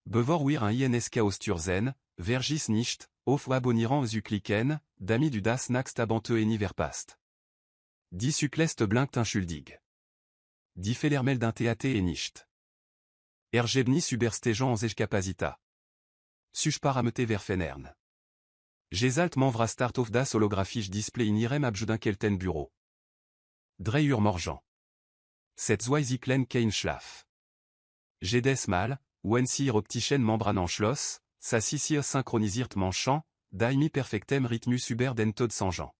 Bevor wir ein INSK Osturzen, Vergis nicht, auf abonnieren zu klicken, damit du das nächste Abenteuer nie verpasst. Die Suklest blinkt unschuldig. Die Fehlermelden TAT nicht. Ergebnis überstegen sich Kapazita. Susparamete verfenern. Gesalt manvra start of das holographisch Display in irem abjudenkelten Bureau. Dreur morgen. Cette Zweiziklen kein Schlaf. Jedes mal, wenn sie optischen membranen Schloss, sa sisir synchronisiert manchant, daimi perfectem rhythmus über den Tod sangen.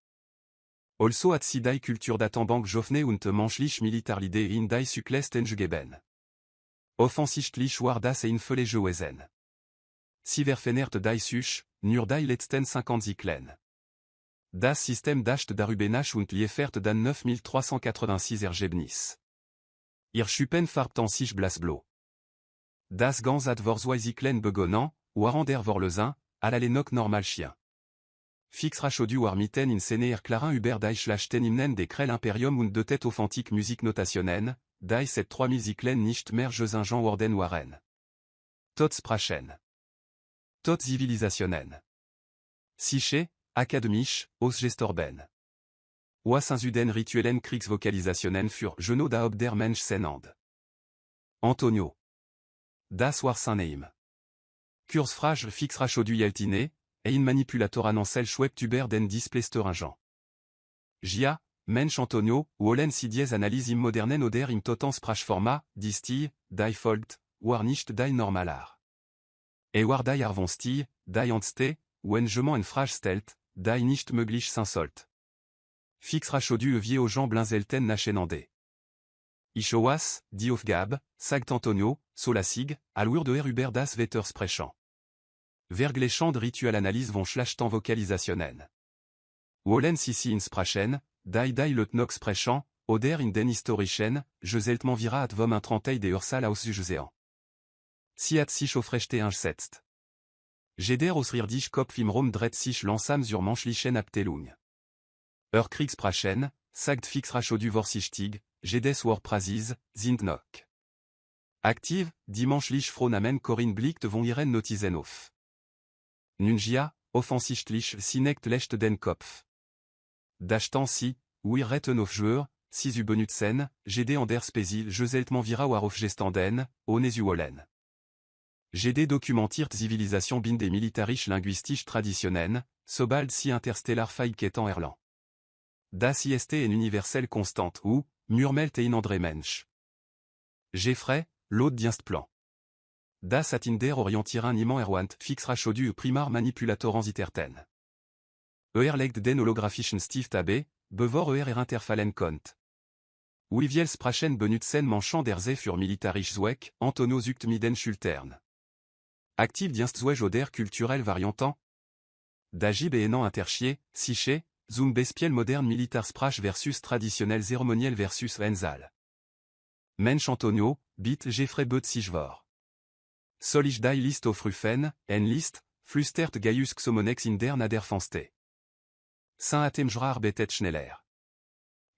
Also hat sie die Kultur d'Atembank Joffne und menschlich Militarlide in die Suklest engegeben. Offensichtlich war das ein Völlige Wesen. Sie verfenert die Such, nur die letzten 50 Zyklen. Das System dacht darüber und liefert dann 9386 Ergebnis. Ihr Schuppen farbt sich blasblau. Das ganz hat vor Zweiziklen begonnen, waren der Vorlesen, à la Lenok normal chien. Fix rachodu war mitten in Sene Clarin über die Schlachten imnen des Krell Imperium und de tête authentique Musik Notationen, die set 3000 Zyklen nicht mehr gesingen worden waren. Tot sprachen. Tot Zivilisationen. Siche, akademisch, aus gestorben. Was Süden rituellen Kriegsvokalisationen für Genoux da ob der Mensch senand. Antonio. Das war sein Name. Kurzfrage fix rachodu Yeltine, ein Manipulator annoncel schwebt über den Displaysteringen. Gia, Mensch Antonio, wollen sie dies Analyse im modernen oder im Totan Sprachformat, distil, die folgt, war nicht die normalar. War die Arvonstil, die Anste, wenn jemand en Frage stellt, die nicht möglich sein sollt. Fix rachodu vie aux gens blinzelten nachenande. Ichoas, die Aufgabe, sagt Antonio, solasig, alur de über das Wetter sprechen. Vergleichend ritual Analyse von Schlachten Vokalisationen. Wollen sie ins Sprachen, die Leutnox sprechen, oder in den historischen, geseltman vira at vom intrantei de Ursal aus Jugesean. Sie hat sich aufrechte eingesetzt. Jeder ausrirdisch Kopf im Rom dreht sich langsam zur menschlichen Abteilung. Kriegssprachen, sagt fix rachodu vorsichtig, jedes war Prasis, sind noch. Aktiv, die menschlich Fronamen Corinne blickt von ihren Notizen auf. Nungia, offensichtlich sinekt lecht den Kopf. Dachtan si, wir retten auf Jeur, si u benutzen, gd an der Spesil geseltman vira war auf gestanden, ohne zu wollen. Gd documentiert Zivilisation bin des militarisch linguistisch traditionnellen, sobald si interstellar feiketan erlan. Das ist en universel constant ou, murmelt ein andre Mensch. Geoffrey, l'autre dienst plan. Das hat in der orientieren iman erwant fix rachodu primar manipulatorans iterten. Legt den holographischen Stifttabbe, bevor interfallen kommt. Wiviel sprachen benutzen manchant der Ze für militarisch Zweck, Antonio zukt miden schultern. Active dienst Zweig oder culturel variantant. Dagib enant interchier, siche, zum bespiel moderne militar sprach versus traditionnel cérémoniel versus Wenzal. Mensch Antonio, bit Geoffrey beut sichvor. Solich die List auf Rufen, en List, flüstert Gaius Xomonex in der Naderfanste. Saint Atemjrar betet schneller.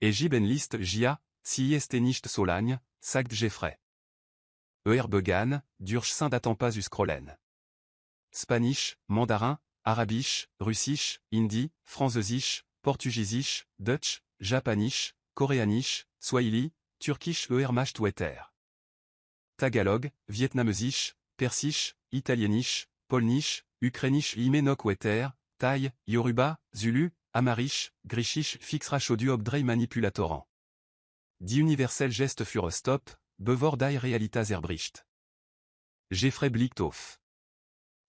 Egib en List Gia, si est nicht Solagne, sagt Geoffrey. Began, durch Saint d'Atempas scrollen. Spanish, mandarin, arabisch, russisch, hindi, französisch, portugisisch, Dutch, japanisch, coréanisch, swahili, turkish macht wetter. Tagalog, vietnamesisch, persisch, italienisch, polnisch, ukrainisch imenok wetter, Thaï, Yoruba, Zulu, Amarish, Grishish fix rachodu obdrei manipulatoran. Die universel geste für stop, bevor die realitas erbricht. Geoffrey blickt auf.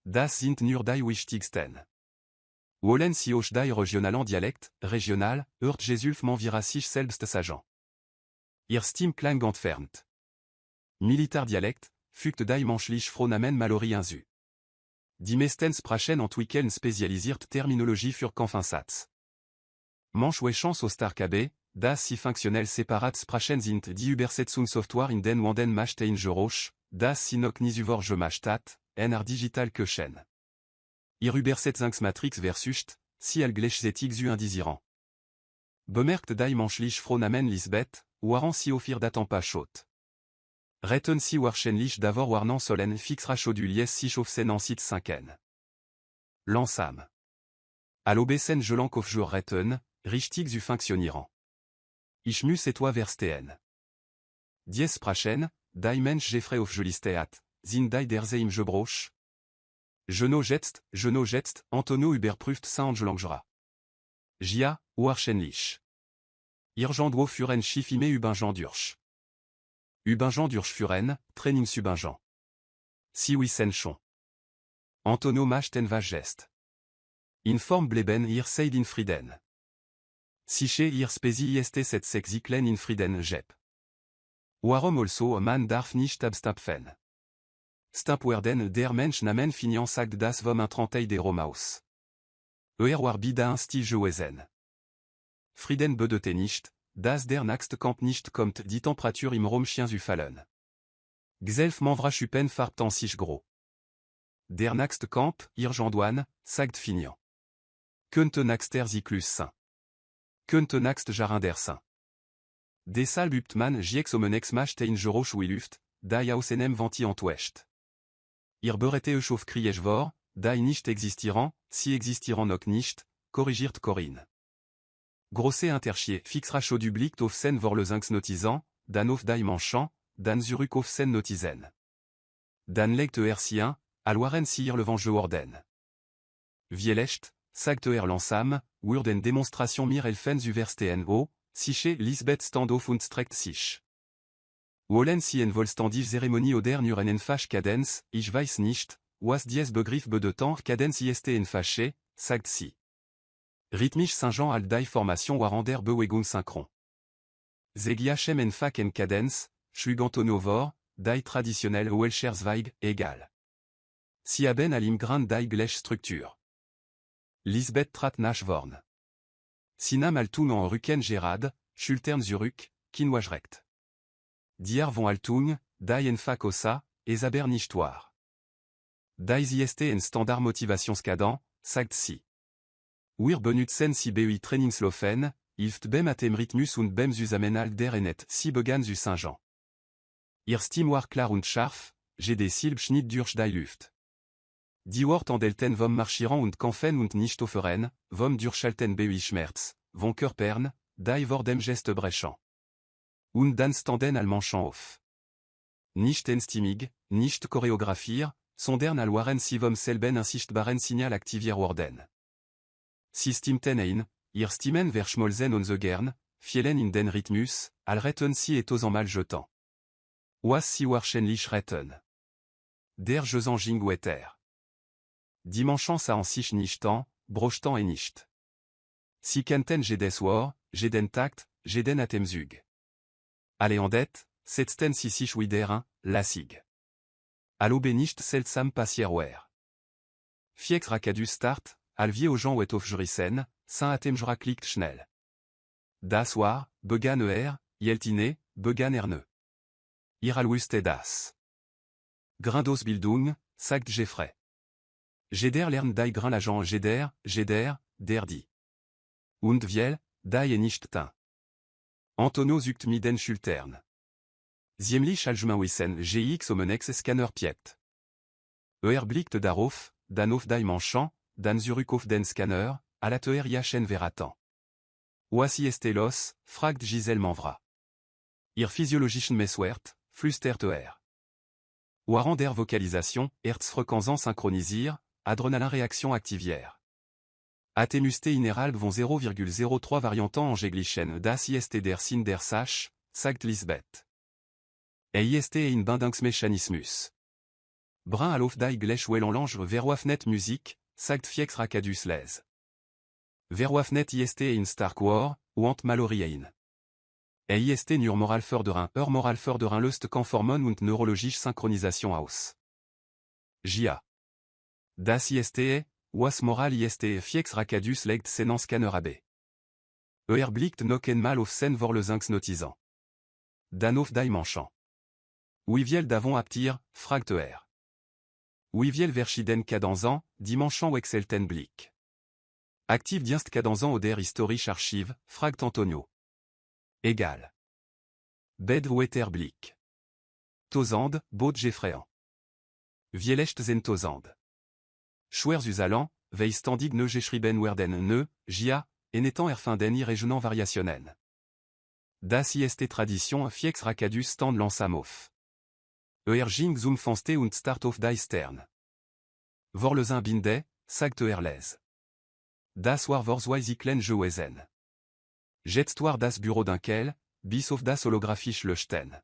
Das sind nur die wichtigsten. Wollen sie auch die regionalen Dialekt, regional, hört Jesulf man vira sich selbst sagen. Ihr Stimme klang entfernt. Militar Dialekt, fügt die menschlich Fronamen malori inzu. Die meisten Sprachen entwickeln spezialisiert Terminologie für Kampfeinsatz. Manch wechans au Starkabé, das sie funktionell separat Sprachen sind die Übersetzung Software in den Wanden macht ein Geräusch, das sie noch nie über gemacht hat, en digital köchen. Ihr Übersetzungsmatrix versus, si al gleichzeitig zu indisierant. Bemerkt die menschlich Fronamen Lisbeth, waren sie auf ihr Datempas schot. Retten si wahrscheinlich davor warnan sollen fix rachodulies si chaufsen en site 5n. Lansam. À l'obesen gelank auf jour retten, richtig zu fonctionnieren. Ich muss etwa verstehen. Dies sprachen, die Mensch Jeffrey auf Julisteat, sind die der im Gebroch. Geno jetzt, Antonio überprüft Saint Langera. Gia, wahrscheinlich. Irgendwo furen Schifime Ubingen durch. Ubingen durch furen, Training Subingen. Si wissen schon. Antonio machten was gest. Inform bleben ihr seid in Frieden. Siche ihr spesi ist set sexiklen in Frieden jep. Warum also man darf nicht abstapfen. Stapwerden der Mensch namen finian sagt das vom intrantei der Romaus. War bida insti gewesen. Frieden bedete nicht, dass der nächste Kamp nicht kommt die Temperatur im Raum chien zu fallen. Gself manvra chupen farbt an sich gros. Der nächste Kamp, Irgendouan, sagt finian. Könnte nächster Cyklus sein. Könnte nächst Jarin der sein. Deshalb übt man jiex omenex macht in Geroch wie Luft, die ausenem venti entwäscht. Ihr berete echauf kriech vor, die nicht existieren, si existieren noch nicht, korrigiert Corinne. Grosse interchier fixera chaud du blick auf sen vor le zinx notisant, dan auf die manchant, dan zurück auf sen notizen. Dan legt sien, alwaren si ir le venge orden. Vielecht, sagt lansam, wurden démonstration mir elfen zu verstehen o, siche Lisbeth Standoff und streckt sich. Wollen sie en vollständig Zeremonie oder nur en Fach Kadenz, ich weiß nicht, was dies Begriff bedeutet Kadenz ist en Fache, sagt sie. Rhythmisch Saint-Jean al die Formation Warander Bewegung synchron. Zegiachem en Fach en Kadenz, Schlugantono vor, die traditionnel Welscherzweig, égal. Si haben alim grand die Gleich Struktur. Lisbeth trat nach vorn. Sinam altung en Rücken Gerard, Schultern zurück, kinwajrekt. Dier von altung, die en Fach ossa, esaber nichtoir. Die ist en Standard Motivationscaden, sagt sie. Wir benutzen si BUI Trainingslofen, hilft bem atem Rhythmus und bem Susamenal der Enet si begann zu Saint-Jean. Ihr Stim war klar und scharf, des Silb schnitt durch die Luft. Die Wort an delten vom marschieren und kämpfen und nicht offeren, vom durchschalten BUI Schmerz, von Körpern, die vor dem Geste brechen. Und dann standen al manchen auf. Nicht en Stimig, nicht choreografier, sondern al waren si vom selben insichtbaren Signal aktivier worden. Si stimten ein, ihr stimmen verschmolzen on the gern, fielen in den Rhythmus, al retten si et en mal jetant. Was si wahrscheinlich retten. Der Gesang wetter. Dimanchant sa an sich nichtan, brochtan et nicht. Si kanten jedes war, jeden takt, jeden atemzug. Alle en det, setzten si sich wideren, lasig. Allo benicht seltsam passierwer. Fiex rakadus start, al vie aux gens wet auf jurissen, saint atemjra klickt schnell. Das war, begann Yeltine, begann erne. Iralwuste das. Grindos Bildung, sagt Jeffrey. Jeder lernt die Grin l'agent Jeder, der die. Und viel, die nicht tin. Antonio zuckt miden Schultern. Ziemlich allgemein GX omenex Scanner piept. Blickt darauf, dan auf die manchant, dan zurück auf den Scanner, à la jachen veratan. Oasi estelos, fragt Giselle Manvra. Ihr physiologischen Messwert, flüstert Warand der Vocalisation, Herzfrequenzen synchronisier, adrenalin réaction activière. Atemuste innerhalb von 0,03 varianten en geglichen das ist der Sinn der Sach, sagt Lisbeth. Ist in Bindungsmechanismus. Brun al auf die Glech wellange verwafnet Musik, sagt Fiex Rakadus les. Verwafnet ist in Stark War, und Malorien. Ist nur moral förderen löst Konformen und neurologisch Synchronisation aus. Gia. Das ist, was moral ist Fiex Rakadus legt senen Scanner AB. Blickt noch einmal auf sen vor le zinx notisant. Dan auf die manchant. Wiviel davon aptir, fragt Wiviel verschieden cadenzan, dimanchant wexelten Blick. Active dienst cadenzan oder historisch archive, fragt Antonio. Égal. Bed wetter Blick. Tosand, Baud Jeffreyan. Vielecht zen Tosand. Schwers usalan, veistandig ne geschrieben werden ne, gia, enetan erfinden irregenant variationen. Das ist Tradition fiex racadus stand lansamof. Erging zum fanste und start of die stern. Vorlezin binde, sagt erles. Das war vorzweiziklen jewesen. Jetstoir das Bureau d'Inkel, bis auf das holographisch löschten.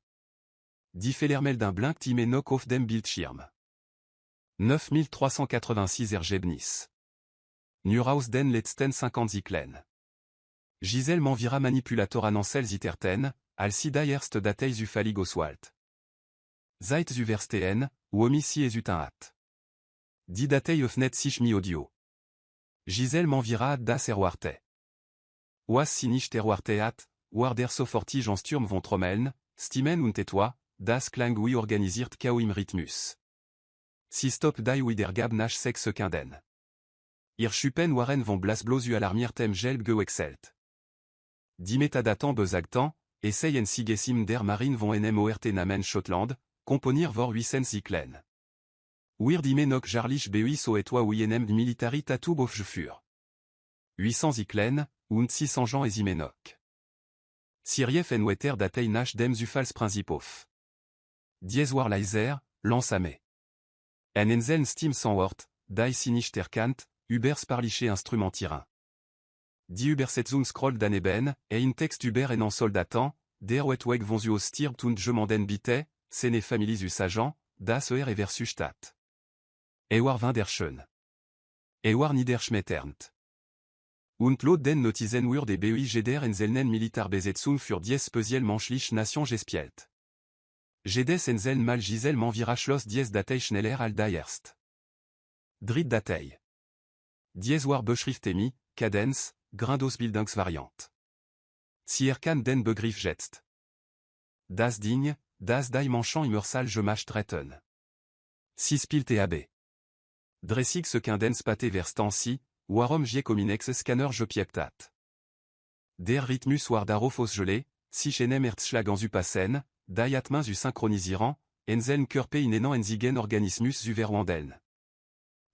Die Fellermel d'un blinkt im nok auf dem Bildschirm. 9386 Ergebnis. Nur aus den letzten 50 Zyklen. Gisèle m'envira manipulator anancel ziterten, als die erste Datei zu fallig oswalt. Seit zu verstehen, ou omissi esutin hat. Die Datei öffnet sich mi audio. Gisèle m'envira das erwarte. Was si nicht erwarte hat, war der sofortig en Sturm von Trommeln, Stimmen und etwa, das klang wie organisiert kao im Rhythmus. Si stop die wiedergab nach 6 Sekunden. Ihr Schuppen waren von blasblosu alarmiertem gelb gewechselt. Die Metadaten besagten, essayen sigesim der Marine von NMORT namen Schottland, componir vor 800 Zyklen. Wir die nok jarlich BUI so etwa wienem militari tatub of fur. 800 Zyklen, und 600 gens esimenok. Sirief en wetter datei nach dem Zufalls Principof. Dies war leiser, lansame. En enzeln Stim sans Wort, die sinicht erkannt, über sparliche Instrumentieren. Die Übersetzung scroll daneben, in Text über en soldaten, der wetweg von zu stirbt und jemanden bitte, sene families usagent, das versus Stadt. War vin der schön. War niederschmetternd. Und lot den notizen wur de BUI der enzelnen militar Besetzung für dies speziell menschlich Nation gespielt. Jedes enzeln mal Gisèle m'envira schloss dies Datei schneller al die erst. Drit Datei. Dies war beschriftemi, Cadenz, Grindosbildungsvariant. Si kan den Begriff jetzt. Das Ding, das die Manchant immersal je mach treten. Si spilt ab. Dressig se Cadens pate verstansi, warum je cominex scanner je piektat. Der Rhythmus war darofos gelé, si chenem erzschlag en zu passen, die atmain zu synchronisierant, enzeln körpe inenan enzigen organismus zu verwandeln.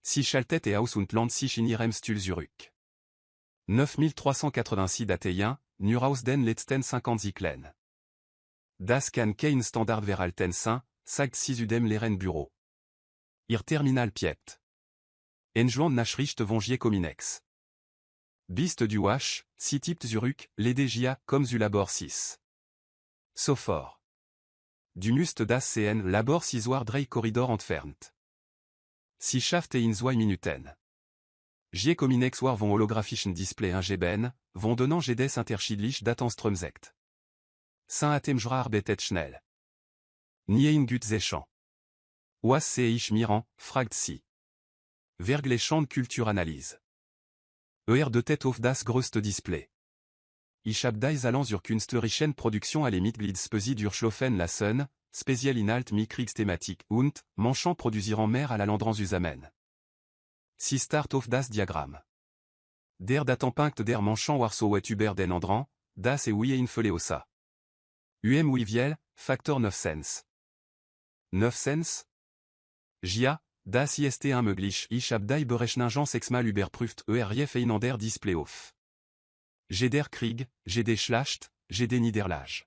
Si schaltet et aus und land sich in ihrem stul zurück. 9386 Dateien, nur aus den letzten 50 Zyklen. Das kann kein Standard verhalten sein, sagt si udem leren Bureau. Ihr Terminal piept. Enjoint Nachricht von je cominex. Bist du H, si typt zurück, l'EDGA, comme zu Labor 6. So fort. Du must das CN Labor 6 war 3 Korridor entfernt. Si schafft in 2 Minuten. Je cominex war von holographischen Display ingeben, von donnant jedes unterschiedlich Datenströmsekt. Saint atemjra arbetet schnell. Nie in gut zechant. Was sehe ich mirant, fragt si. Verglechant Kulturanalyse. De tête auf das größte Display. Ich hab die Allen zur künstlerischen Produktion alle Mitgliedspesi durchlaufen lassen, speziell Inhalt Mikriegsthematik und, manchant produisirant mehr à la landran zusammen. Si start auf das Diagramm. Der Datenpunkt der manchant war so et über den andran, das et wie infeleosa. Wiviel, factor 900. 900? Gia, das ist ein möglich, ich hab die Berechnungen sechsmal überprüft, rief in der Display auf. Der Krieg, der Schlacht, der Niederlage.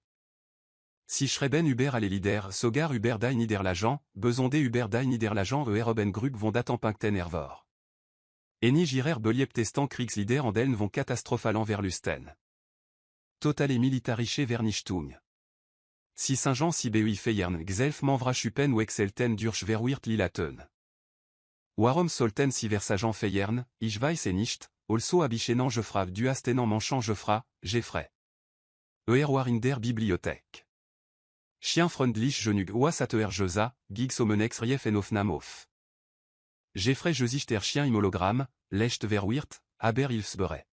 Si schreiben über alle Lieder sogar über die Niederlagen, besonde über die Niederlagen oben Grub von Datenpunkten ervor. Eni girer beliebt testant Kriegslieder an den von katastrophalen Verlusten. Totale militarische Vernichtung. Si Saint-Jean si BUI feiern Gself manvra schuppen ou exelten durch verwirt lilaten. Warum sollten si versagen feiern, ich weiß nicht, also abichenan je fra du astenan manchant je fra, Jeffrey. War in der Bibliothek. Chien freundlich genug was at jeza, gigs omenex rief en of namof. Jeffrey jesich der chien im hologramme, lecht verwirt, aber ilfsbere.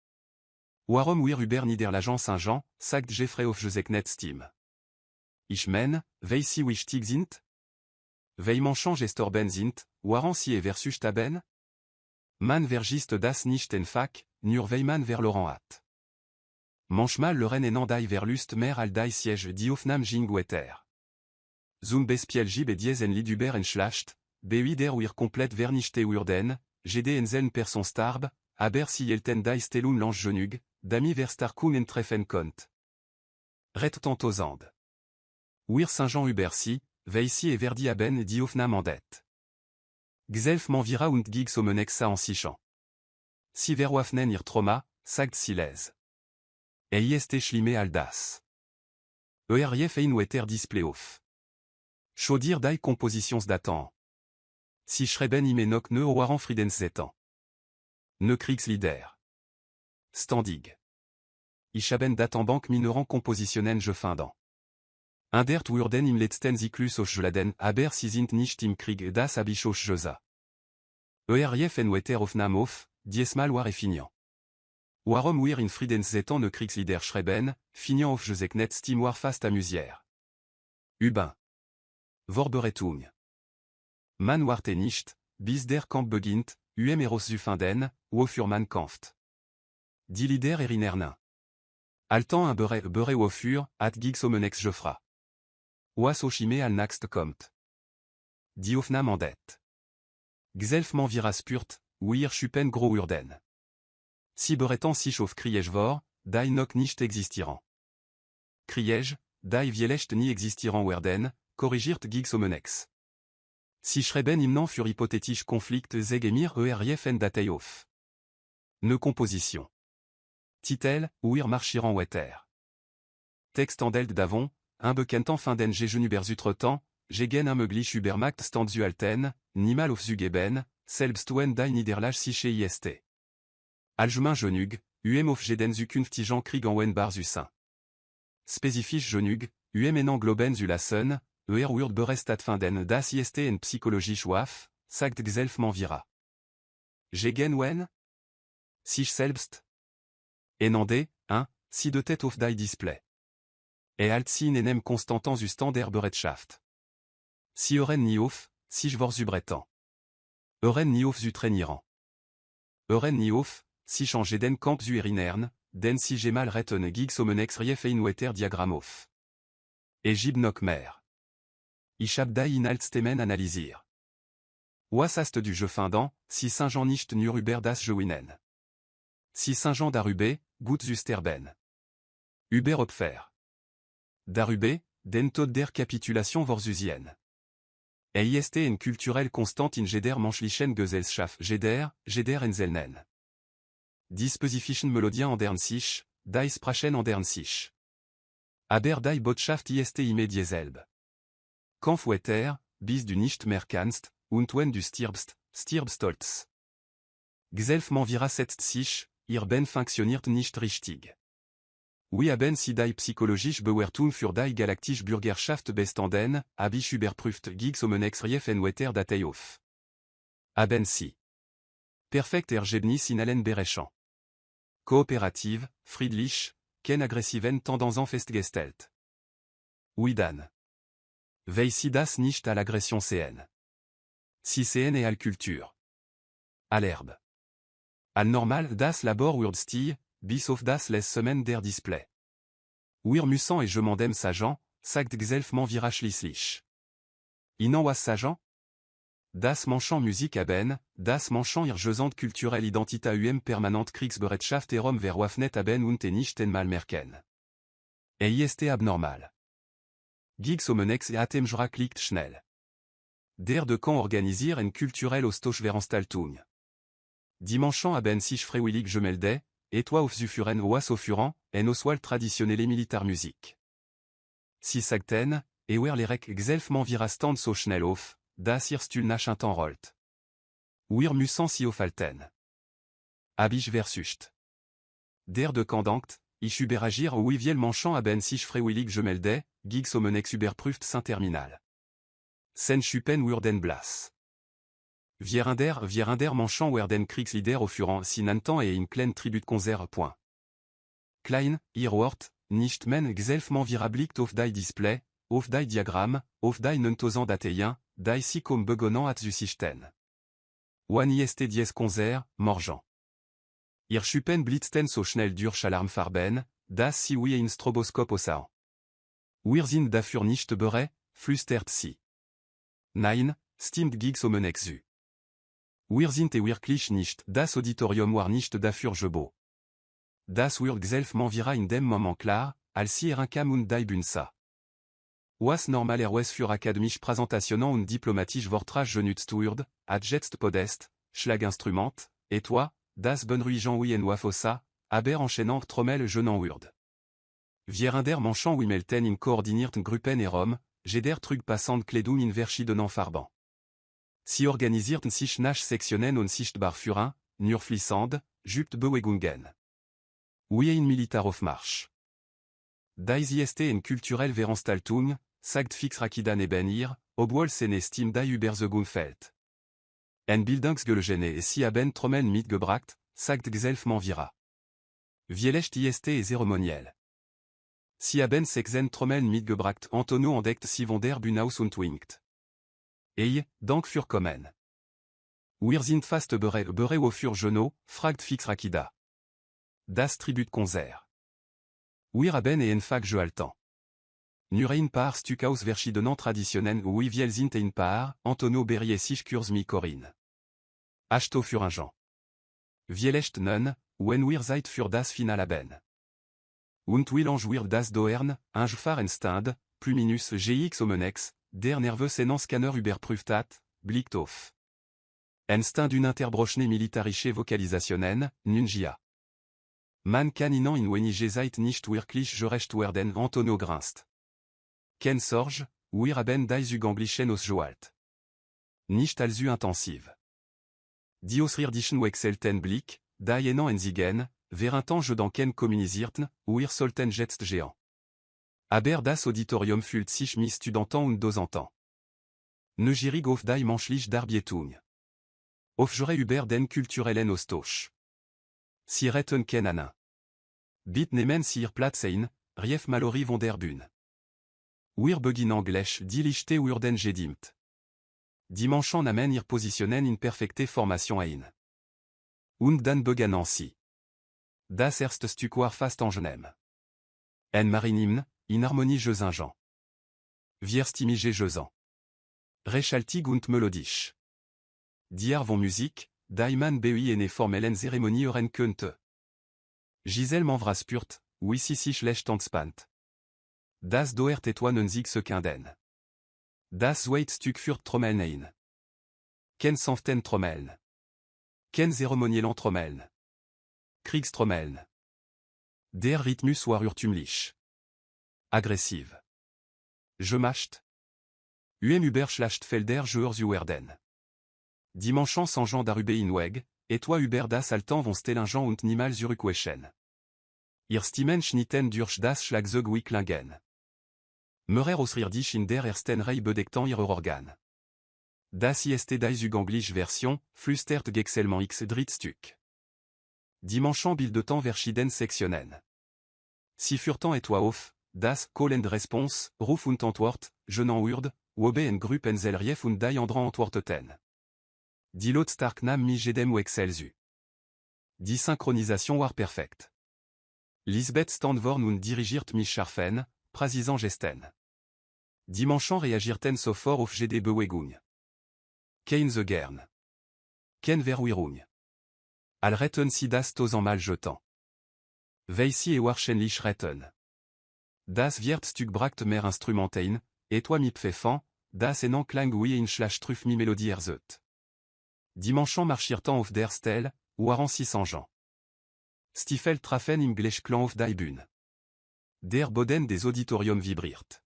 Warum wir über Niederlagen Saint-Jean, sagt Jeffrey of Jezeknet Steam. Ich mein, wei si wichtig sind? Wei manchant gestorben sind, warum si versus taben? Man vergist das nicht en fac, nur wei man ver Laurent hat. Manchmal leren en andai verlust mer al die siège di ofnam jingwetter. zum Bespielgib et dies en Liduber en Schlacht, BUI der wir komplett vernichte Urden, GD en Zeln person starb, aber si Yelten die Stellun l'ange genug, dami verstarkun en treffen kont. Ret tantosand. Wir Saint-Jean Ubersi, Veissi et Verdi Aben di Ofna Mandet. Gzelf manvira und gig somenexa en sichant. Si verwafnen ir trauma, sagt silez. Et ist schlime aldas. Rief ein wetter display off. Chaudir die compositions datant. Si schreben imenok ne oaran fridens zetan. Ne Kriegslieder. Standig. Ischaben datenbank mineran compositionen je findant. Indert Urden im letzten Zyklus aus Jladen, aber sie sind nicht im Krieg das Abichoch Josa. Rief en wetter ofnam auf, diesmal war finian. Warum wir in Friedens zetan ne Kriegslieder schreiben, finian auf Joseknet stim war fast amusière. Ubin. Vorbereitung. Man warte nicht, bis der Kampf beginnt, eros zu finden, wofür man kämpft. Die Lieder erinnern. Altan un bere wofür, at gig somenex Geoffra. Was ochime al naxt kommt. Die Ofna Mandet. Gzelf manvira spurt, wir schupen gros Urden. Si beretan si chauffe kriej vor, die nok nicht existiran. Kriej, die vielecht ni existiran Urden, corrigiert gig somenex. Si schreben imnan für hypothétisch conflict zegemir rief en datei auf. Ne composition. Titel, wir marchiran wetter. Texte en deld d'avon, un bekentan fin den genuberzutre-temps, gegen un meglich übermacht stand zu alten, nimal auf zugeben, selbst wenn die Niederlage siche ist. Allgemein genug, auf jeden zukünftigen Krieg en wen bar zu sein. Spezifisch genug, en engloben zu lassen, wird berestat finden das ist en psychologisch waf, sagt Gzelf manvira. Gegen wen? Sich selbst? Enande, si de tête auf die display. Et alt si nenem constantan zu stander bereitschaft. Si euren ni auf, si vor zu bretan. Euren ni auf zu trainiran. Euren ni auf, si changer den camp zu erinern, den si j'ai mal retten gig somenex rief ein wetter diagram auf. Et gib nok mer. Ich hab die in altstemmen analysier. Was hast du je findant, si Saint-Jean nicht nur über das Gewinen. Si Saint-Jean darüber, gut zu sterben. Über opfer. Darüber, den tod der Kapitulation vorzusien. Ist en kulturell konstant in jeder menschlichen Gesellschaft jeder en Zellnen. Disposifischen Melodien an dern sich, die Sprachen an dern sich. Aber die Botschaft ist dieselbe. Kampf wetter, bis du nicht mehr kannst, und wenn du stirbst stolz. Gzelf manvira setzt sich, ihr Ben funktioniert nicht richtig. Oui haben si die psychologisch Bewertung für die galaktische Bürgerschaft bestanden, hab ich überprüft gig somenex rief en wetter datei auf. Haben si. Perfekt Ergebnis in allen Bereichen. Kooperative, friedlich, ken aggressiven Tendenzen festgestellt. Oui dan. Weil si das nicht à l'agression CN. Si CN et al culture. À l'herbe. Al normal das labor urdstie, bis auf das les semaines der display. Wir mussant et je mandem sajan, sagt Gzelf manvira schließlich. Inan was sajan? Das manchant Musik haben, das manchant irgesand kulturelle Identität permanente Kriegsbereitschaft erom ver wafnet haben und nicht en malmerken. Ist abnormal. Gig somenex et atemjra klickt schnell. Der de camp organisier en kulturell Austauschveranstaltung. Dimanchant haben sich freiwillig gemelde, et toi auf zufuren oas ofuran, en oswald traditionnelle militar musique. Si sagten, wer lerek Gzelf manvira stand so schnell auf, das irstul nachintan rollt. Wir mussant si aufhalten. Hab ich versucht. Der de kandankt, ich überagir ou viel manchant haben sich freiwillig gemelde, gig somenex überprüft saint terminal. Sen schupen Urden blas. Vierinder manchant werden Kriegslieder aufführen si nantan et in klein tribut Konzert. Klein, ihr Wort, nicht men Gzelf manvira blickt auf die display, auf die diagramme, auf die nentosan dateien, die si comme begonan at zu sichten. Wan ist dies Konzert, morgen. Ihr schupen blitzten so schnell durch Alarmfarben, das si wie ein Stroboskop osan. Wir sind dafür nicht bereit, flüstert sie. Nein, stimmt Gigs Omenexu. Wir sind wirklich nicht das Auditorium war nicht dafür gebaut. Das wird selbst m'envira in dem moment klar, als sie erinnern und die Bunsa. Was normalerweise für akademisch Präsentationen und diplomatisch Vortrag genutzt wird, at jetzt Podest, Schlaginstrument, et toi, das Benruigen wie en wafossa, aber enchaînant Trommel jeunant wird. Wir der Manchant Wimelten in koordinierten Gruppen Rom, jeder Trug passant Kleidung in verschiedenen Farben. Sie organisierten sich nach Sektionen und sichtbar führen, nur fließend, jupt Bewegungen. Wie in Militarof-Marsch. Das ist en kulturell Veranstaltung, sagt fix Rakidan eben hier, obwohl seine Stimme da über the Gunfeld. En Bildungsgelegen si haben Trommel mitgebracht, sagt Gself Manvira. Vielecht ist et zeremoniell. Sie haben sechsen Trommel mitgebracht Antonio entdeckt sie von der Bühnaus und winkt. Ei, dank für kommen. Wir sind fast bere wofür Genoux, fragt fix Rakida. Das Tributkonzert. Wir haben einfach gehalten. Nur ein paar Stück aus verschiedenen Traditionen wie wir sind ein paar, Antonio Berrier sich kurs mi Corinne. Achto für un Jean. Vielecht nun, wenn wir seid für das Final haben. Und will wir das doern, ein fahren stand, plus minus gx omenex, der nerveux scanner überprüft hat, blickt auf. En stand une interbrochene militarische Vokalisationen, nungia. Man kann ihnen in wenige Zeit nicht wirklich gerecht werden Antonio grinst. Ken sorge, wir haben das Uganglichen ausgeholt. Nicht allzu intensiv. Die ausrirdischen wechselten Blick, da jenen enzigen, während je dans ken kommunisierten, wir sollten jetzt géant. Aber das Auditorium fühlt sich mi studentan und dosentan. Neugierig auf die menschliche Darbietung. Auf jure über den kulturellen Austausch. Sie retten ken anin. Bit nemen sie Platz ein, rief Mallory von der Bühne. Wir beginnen gleich die Lichte den gedimt. Dimanche namen ihr positionen in perfekte Formation ein. Und dann begannen sie. Das erste Stück war fast angenehm. En marinimne, in harmonie Jean. Wir stimige Jean. Rechaltig und melodisch. Die von Musik, Daiman Bui ene formellen Zeremonie oren könnte. Giselle Manvra spürt, wie sie sich schlecht entspannt. Das doert etwanen sich sekenden. Das zweit Stück führt Trommeln ein. Ken sanften Trommeln. Ken zeremoniellen Trommeln. Kriegstrommeln. Der Rhythmus war urtümlich. Aggressiv. Je macht. Über Schlachtfelder Gehörs werden. Dimanche sans Jean darüber hinweg, et toi über das Altan von Stellingen und niemals zurückwischen. Ihr Stimmen schnitten durch das Schlagzeug klingen. Meurer ausrirdisch in der ersten Reihe bedeckten ihre Organ. Das ist das Ugangliche Version, flüstert Gexelment x Drittstück. Dimanche bildetan verschieden Sektionen. Sie furtan et toi auf, das Call and Response, Ruf und Antwort, Jenan Urd, Wobe en Gruppen Zelrief und die anderen Antworteten. Die Lot stark nam mi jedem wexelzu. Die Synchronisation war perfekt. Lisbeth Standvorn und dirigiert mich scharfen, präzisen Gesten. Dimanche reagierten sofort auf jede Bewegung. Kein the gern. Ken Verwirrung. Al retten si das tosen mal jetant. Weissi e wahrscheinlich retten. Das wird Stück bracht mehr Instrumentein, et toi mi pfeffan, das enan klang wie in Schlachtruf mi Melodie erzet. Dimanche marchiertan auf der Stelle, waren 600 gens. Stiefel trafen im Gleichklang auf die Bühne. Der Boden des Auditoriums vibriert.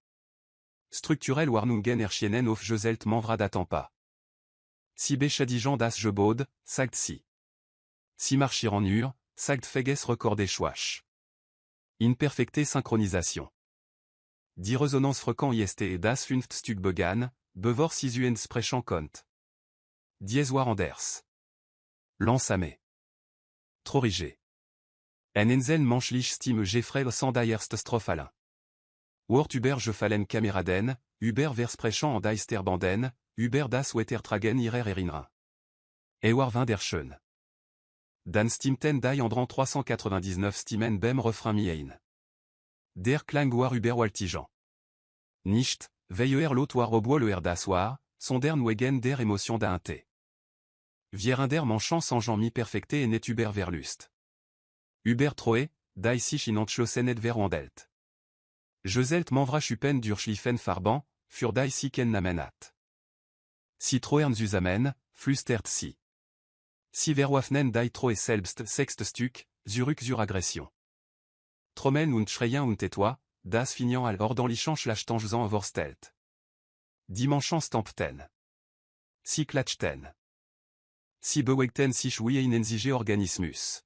Strukturell Warnungen erschienen auf Geselt Manvra d'Atampa. Si beschadigen das Gebod, sagt sie. Si marchieren nur, sagt Feges recordé schwach. In perfekte Synchronisation. Die Resonanz frekant ist das 5 Stück begann, bevor sieuen sprechen konnt. Dies war anders. Lansame. Trorige. En enseln menschlich Stimme Jeffrey sans die erste Strophe Alain. Wort über gefallen Kameraden, über versprechen an Deisterbanden, über das Wettertragen ihrer Erinnerung. War wunderschön. Dan stimmten die anderen 399 Stimmen beim Refrain mien. Der Klang war überwältigend. Nicht, Veiller l'autre robois le das war, sondern wegen der émotion d'un T. Vierinder manchant sans Jean mi perfecté et net Uber verlust. Uber troe, die sich in entschlossen et verwandelt. Jezelt manvra schupen durchschliffen farban, für die siken namenat. Si troern zusammen, flüstert si. Si verwaffnen die troe selbst sext Stück, zurück zur Aggression. Trommeln und schreien und toi, das finiant al hors dans l'ichanche lachtangesan vorstelt. Dimanchant stampten. Si klatchten. Si bewegten sich wie ein enzige organismus.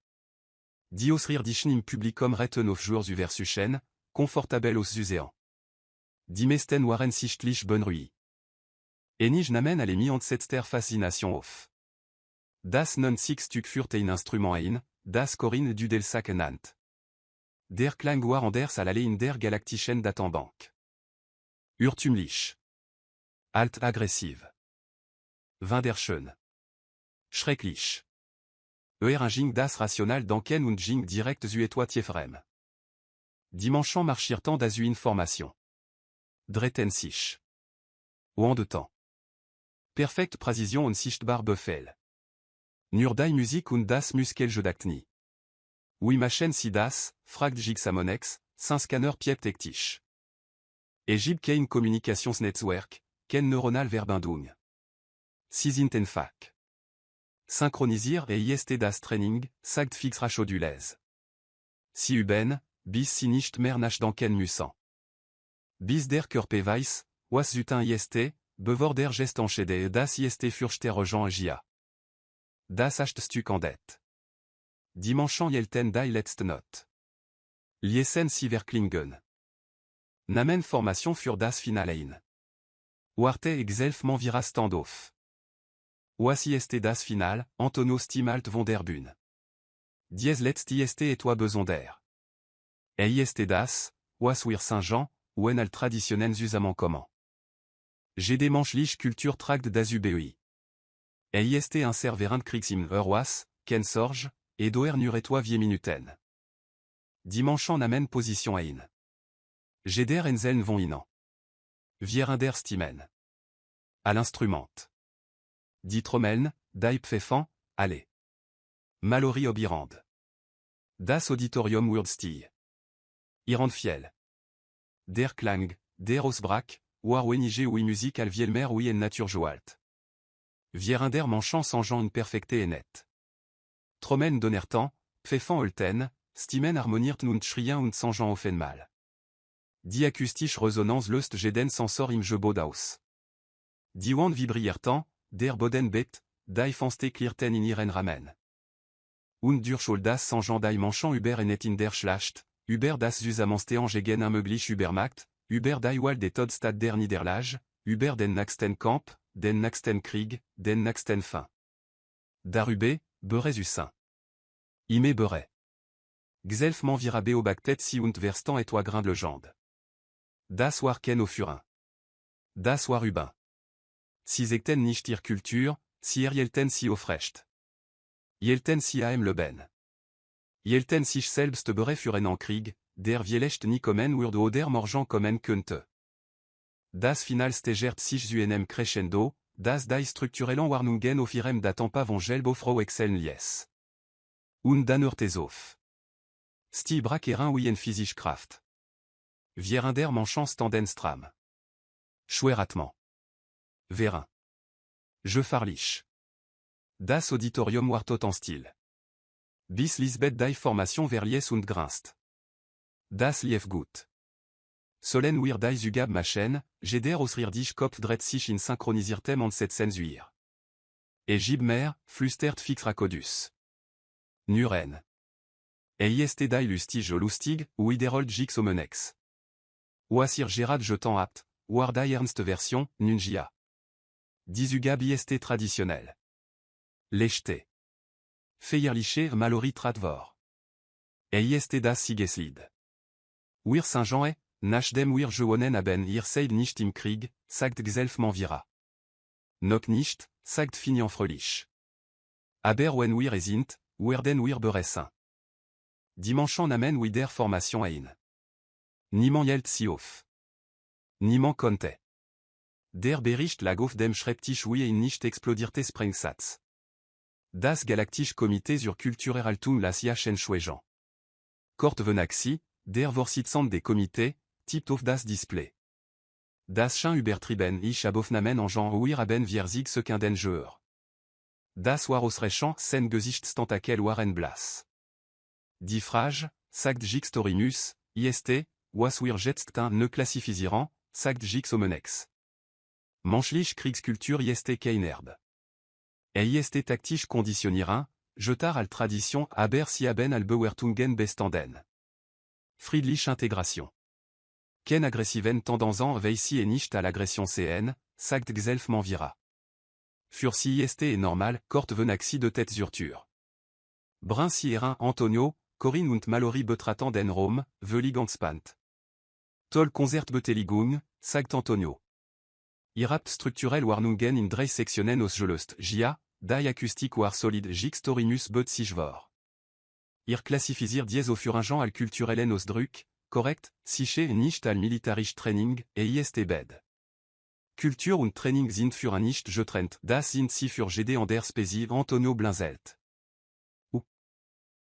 Dios rir dichnim publicum reten auf jours versuchen, confortabel aus Zuséan. Die meisten waren sichtlich benruhi. Enig namen alle mi entsetzter fascination auf. Das non six Stück führte ein Instrument ein, das Corinne du Delsac nannt. Der Klang war anders à l'aller in der galaktischen Datenbank. Urtümlich. Alt aggressiv. Wunderschön. Schrecklich. Un Jing das rational danken und Jing direkt zu etwa tiefrem. Dimanchant marchirtant das information. Dreten sich. Ou en de temps. Perfekt Präzision und sichtbar Befehl. Nur die Musik und das Muskelgedaktni. Oui machen si das, fragt Jigsamonex, sin scanner piept ektisch. Egib kein Communicationsnetzwerk, ken neuronal Verbindung. Si sind enfak. Synchronisier et ist das Training, sagt fix rachodulez. Si uben, bis si nicht mehr nach danken müssen. Bis der Körper weiß, was zutin ist, bevor der Gest enchede das ist fürchterregent gia. Das hast Stück andet. Dimanchant jelten die letzte Not. Liesen si verklingen. Namen formation für das Finalein. Warte exelf manvira standoff. Was ist das Final, Antonio stimalt von der Bühne. Dies letzt ist et toi besoin d'air. Ist das, was wir Saint-Jean, ou en al traditionen usamment comment. J'ai des manchlich culture tract das UBI. Ist un serverant krixim was, ken sorge, et doer nur et toi vie minuten. Dimanchant namen position ein. J'ai der enzeln von inan. Vierinder stimen. À l'instrument. Die Trommeln, die Pfeffan, allez. Mallory obirand. Das Auditorium Wurdstil. Irand fiel. Der Klang, der Ausbrack, war wenige oui musique al vielmer oui en nature joalt. Vierinder manchant sans Jean une perfecte et net. Trommeln donnertan, Pfeffan holten, stimen harmoniert und schrien und sans Jean offenmal. Die akustisch Resonanz löst jeden sensor im Jebodaus. Die wand vibriertan, der Boden bebt, die fanste klirten in ihren Ramen. Und durch das sans Jean die manchant Uber en et in der Schlacht, Uber das Zusammenstehen gegen un möglich Übermacht, Uber die Wahl des Todstad der Niederlage, Uber den nächsten Kampf, den nächsten Krieg, den nächsten fin. Darüber, beure Usain. Ime beure. Gself manvira beobactet si und verstan et toi grain de legende. Das war ken au furin. Das war Ubin. Si zekten nicht ir Kultur, si jelten si aufrecht. Jelten si am le ben. Jelten sich selbst beure furen en Krieg, der Vielecht ni kommen wurde oder morgen kommen könnte. Das Final stegert sich UNM crescendo, das die strukturellen Warnungen auf ihrem Datampa von gelb auf Excel lies. Und dann auf. Sti braquerin wie en physisch Kraft. Vierinder manchant standen stram. Schweratman. Verin. Je farlich. Das Auditorium wartot en stil. Bis Lisbeth die Formation verlies und grinst. Das lief gut. Solen wir die Zugab machen, jeder ausrir dich Kopf dreht sich in synchronisiertem und setzen zuir. Et Gibmer, flüstert fix racodus. Nuren. Ist die lustig lustig, ou iderol jix omenex. Oasir Gerard jetant apt, war die ernst version, nungia. Die Zugab ist traditionnel. Lechte. Feierliche Mallory tratvor. Ist das Sigeslid. Wir Saint-Jean est, nachdem wir gewonnen haben ihr seid nicht im Krieg, sagt Gself manvira. Noch nicht, sagt Finian fröhlich. Aber wenn wir sind, werden wir beressen. Dimanchant namen wir der Formation ein. Niemand yelt si auf. Niemand konnte. der Bericht lag auf dem Schreibtisch wie ihn nicht explodierte Sprengsatz. Das galaktische Komitee zur Kulturerhaltung las Jahrschenschweigen. Kort Venaxi, der Vorsitzende des Comités, tippt auf das Display. Das Schein übertrieben ich abofnamen en Jean wir haben wir Sieg den Joueur. Das war ausreichend sen Gesichtstentakel waren blass. Die Frage, sagt Gix Torimus, ist, was wir jetzt ne klassifisieren, sagt Gix Omenex. Menschlich Kriegskultur ist kein Erbe. Ist taktisch konditionieren, jetar al tradition aber si haben al Bewertungen bestanden. Friedliche Intégration. Ken aggressiven tendanzen veissi et nicht à l'agression CN, sagt Gself Manvira. Für si ist normal, kort venaxi de tête zurture. Brun Sierin Antonio, Corinne und Mallory betraten den Rome, velig anspant. Toll Konzert Beteligung, sagt Antonio. Irapt structurel warnungen in drei sectionen aus gelöst, Gia, die acoustic war solid Gix Torimus bet sichvor. Ir klassifisier dies Offuringen al kulturellen aus Druck, korrekt, siche nicht al militarisch Training, ist bed. Kultur und Training sind für ein nicht getrennt, das sind sie für GD an der Spezie Antonio Blinzelt. Ou.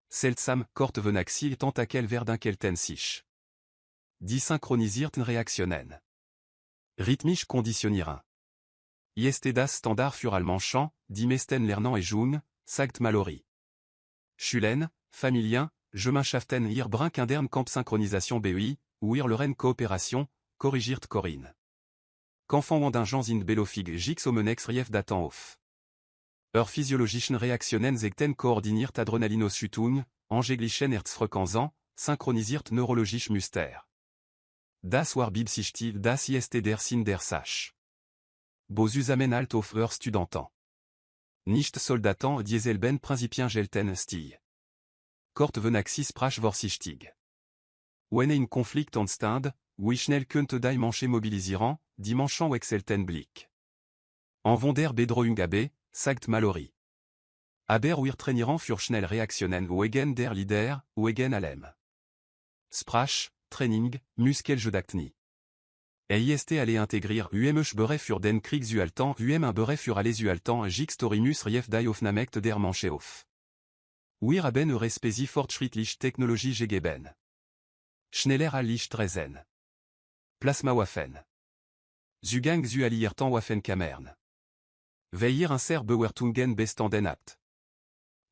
Seltsam, kort venaxi tentakel verdenkelten sich. Die synchronisierten Reaktionen. Rhythmisch konditionieren. Ist das Standard für allemand die meisten lernen et jung, sagt Mallory. Schulen, familien, Gemeinschaften ihr Brinkindern Camp Synchronisation BEI, ou ihr Lorraine Coopération, corrigiert Corinne. Qu'enfant wandingens in Belofig Gix Omenex rief datan auf. Physiologischen Reaktionen zegten koordiniert Adrenalinoschütung, angeglichen Herzfrequenzen, synchronisiert neurologisch Muster. Das war bibsichtiv das ist der Sinn der Sach. Bozusamen alt auf Studenten. Nicht Soldaten dieselben Prinzipien gelten stil. Kort venaxis sprach vorsichtig. Wenn ein Konflikt entstand, wie schnell könnte die Manche mobilisieren, die Manchen wechselten Blick. En von der Bedrohung ab, sagt Mallory. Aber wir trainieren für schnell Reaktionen wegen der Leader, wegen allem. Sprach, Training, Muskelgedachtni. Ist aller intégrir bere für den Kriegsualtan bere für alles Ualtan Gix Torimus rief die Aufnahmekt der Manche auf. Wir haben Spezi fortschrittlich Technologie gegeben. Schneller als Tresen. Plasmawaffen. Zugang zu alierten Waffenkammern. Veillir inser Bewertungen bestanden apt.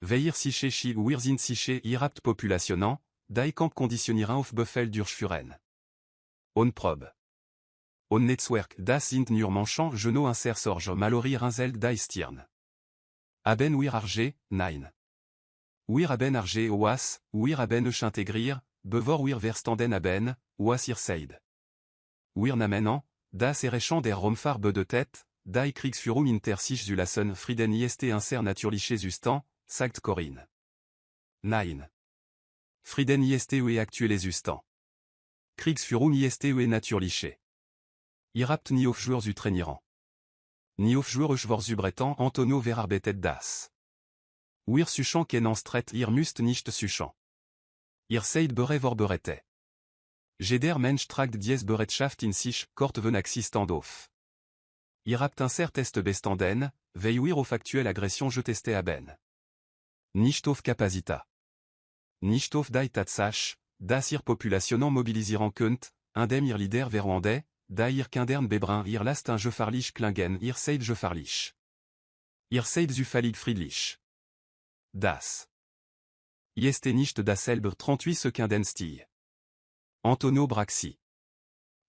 Veillir siche chi wir sind siche irapt populationen, die Camp konditionieren auf Befehl durchführen. On probe. On Netzwerk das sind nur Manchen Geno inser Sorge Mallory Rinzelt die Stirn. Haben wir Arge, nein. Wir haben Arge oas, wir haben euch integrier, bevor wir verstanden haben, was ihr seid. Wir nahmen an, das Errechen der Raumfarbe de tête, die Kriegsführung inter sich zu lassen Frieden ist inser natürliche Zustand, sagt Corinne. Nein. Frieden ist aktuelle Zustand. Kriegsführung ist natürliche. Irapt ni auf Joueurs zu trainieren. Ni auf Joueurs vor zu bretten Antonio verarbetet das. Wir suchen ken anstret ihr müsst nicht suchen. Ihr seid bere vor berette. Jeder Mensch tragt dies Bereitschaft in sich, kort venaxi standoff. Ihr habt inser test bestanden, veillir auf aktuelle Aggression je teste haben. Nicht auf Kapazita. Nicht auf die Tatsach, das ihr Populationen mobilisieren könnt, indem ihr Leader verwende, da ihr kindern bebrin ihr lasst un gefahrlich klingen ihr seid gefahrlich. Ihr seid zufällig friedlich. Das. Ist nicht dasselbe 38 Sekunden Stil. Antonio Braxi.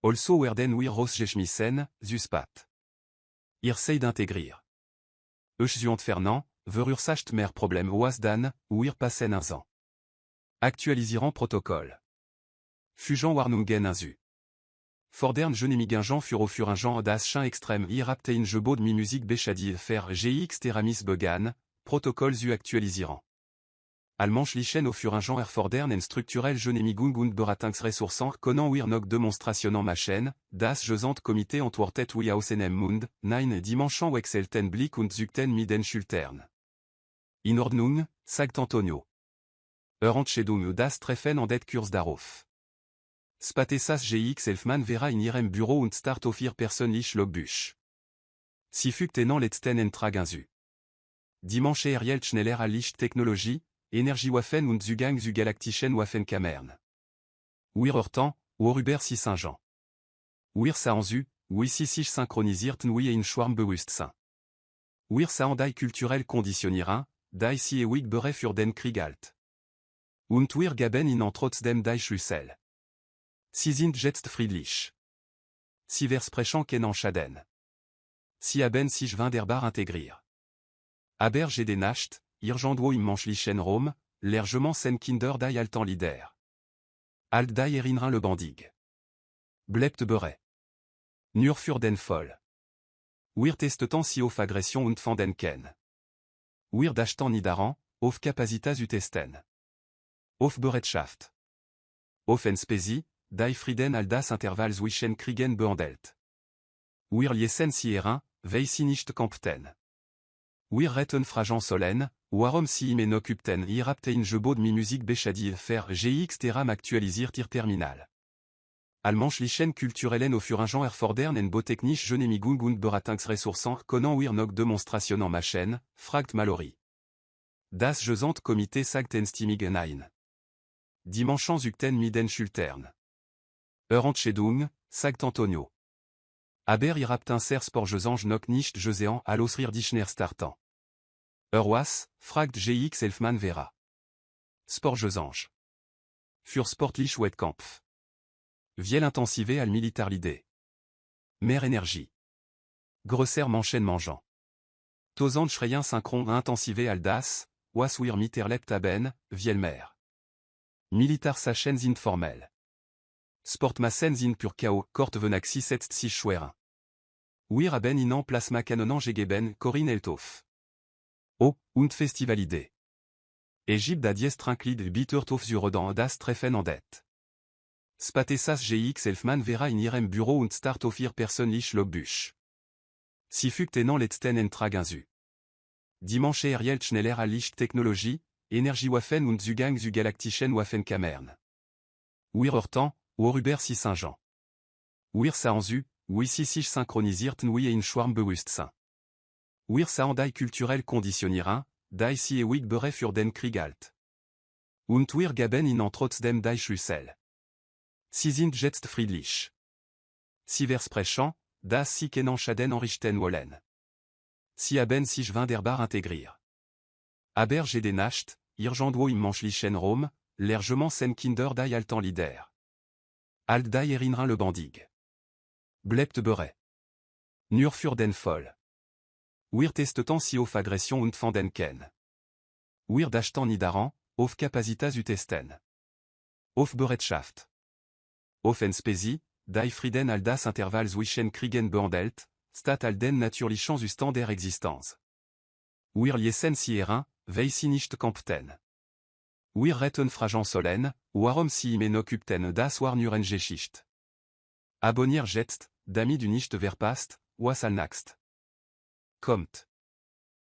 Also werden wir rausgeschmissen, zuspat. Ihr seid integrier. Euch zu entfernen, verur sacht mehr Problem was dan, wir passen un an. Actualisierant protocole. Fugen warnungen inzu. Fordern Genemigingan Furofuringen das Schein extrême iraptein Jebod mi musique Bechadi fer GX Teramis Began, protocole zu actualisierant. Allmanschlichen Offuringen Erfordern en structurel Genemigung und Beratings Ressourcen connant wir noch demonstrationen machen, das Gesant Komitee antwortet wie aus einem Mund, nein Dimension wechselten Blick und zugten mi den Schultern. In Ordnung, sagt Antonio. Entschädigung das Treffen an det Kurs darauf. Spatessas GX Elfman vera in ihrem Büro und start auf ihr persönlich Logbuch. Sie fügt letzten Entrag zu. Dimanche Ariel schneller à Licht Technologie, Energiewaffen und Zugang zu galaktischen Waffenkammern. Wir Hortan, Worüber si Saint-Jean. Wir sahen zu, wie sie sich synchronisierten wie in Schwarmbewusstsein. Wir sahen die kulturell konditionieren, die sie ewig Bere für den Krieg alt. Und wir gaben ihnen trotzdem die Schlüssel. Sie sind jetzt friedlich. Sie versprechen keinen Schaden. Sie haben sich wunderbar integriert. Aber j'ai des Nacht, Irgendwo im menschlichen Raum, largement sen Kinder die alten Lieder. Alt die erinnern le bandig. Bleibt Bere. Nur für den Voll. Wir testeten si auf Aggression und fanden ken. Wir dachten nidaran, auf Kapazitas testen. Auf Bereitschaft. Auf Enspesi, die Frieden all das Intervall zwischen Kriegen behandelt. Wir liesen si erin, weil sie nicht kämpften. Wir retten fragen sollen, warum sie im occupten ihr habt ein Gebot mi Musik beschadiv fer GX teram aktualisiert ihr Terminal. Allmanschlichen kulturellen Offuringen erfordern en Botechnisch Genemigung und Beratungsressourcen können wir noch Demonstration en Machen, fragt Mallory. Das Gesamt Komitee sagt Enstimigen ein. Dimanchen zugten miden Schultern. Entschädung, sagt Antonio. Aber ihr habt un ser Sportgesange noch nicht gesehen allosrir Dichner starten. Was, fragt GX Elfmann Vera. Sportgesange. Für sportlich Wettkampf. Viel intensive al militarlide. Mehr Energie. Grosser Manchen. Tosant schreien synchron intensive al das, was wir miterlebt haben, viel mehr. Militar Sachen sind formell. Sportmassen sind pur Chaos, kort venaxi setzt sich schweren. Wir haben ihnen plasma kanonen gegeben, Corinne Eltoff. Oh, und Festivalide. Egypte da dies Trinklid Bittertoff Zurodan das Treffen en det. Spatessas GX Elfmann Vera in ihrem Büro und start auf ihr persönlich Logbuch. Sie fügt letzten Entrag zu. Dimanche Ariel schneller à Licht Technologie, Energiewaffen und Zugang zu galaktischen Waffenkammern. Wir Hortan, Worüber si Saint-Jean. Wir sahen zu, wie sie sich synchronisierten wie in Schwarmbewusstsein. Wir sahen die kulturell konditionieren, die sie ewig Bere für den Krieg alt. Und wir gaben ihnen trotzdem die Schlüssel. Sie sind jetzt friedlich. Sie versprechen, dass sie keinen Schaden anrichten wollen. Sie haben sich wunderbar integriert. Aber j'ai des Nacht, Irgendwo im menschlichen Raum, largement sen Kinder die alten Lieder. Alt die erinnern le bandig. Bleibt Bere. Nur für den Voll. Wir testeten si auf Aggression und fanden ken. Wir dachten nidaran, auf Kapazitas testen. Auf Bereitschaft. Auf Enspesi, die Frieden all das Intervall zwischen Kriegen behandelt, stat all den natürlichen Zustand der Existenz. Wir liesen si erin, weil sie nicht kämpften. Wir retten fragen sollen, warum sie im occupten das war nur Geschichte. Abonnier jetzt, damit du nicht verpasst, was al nächst kommt.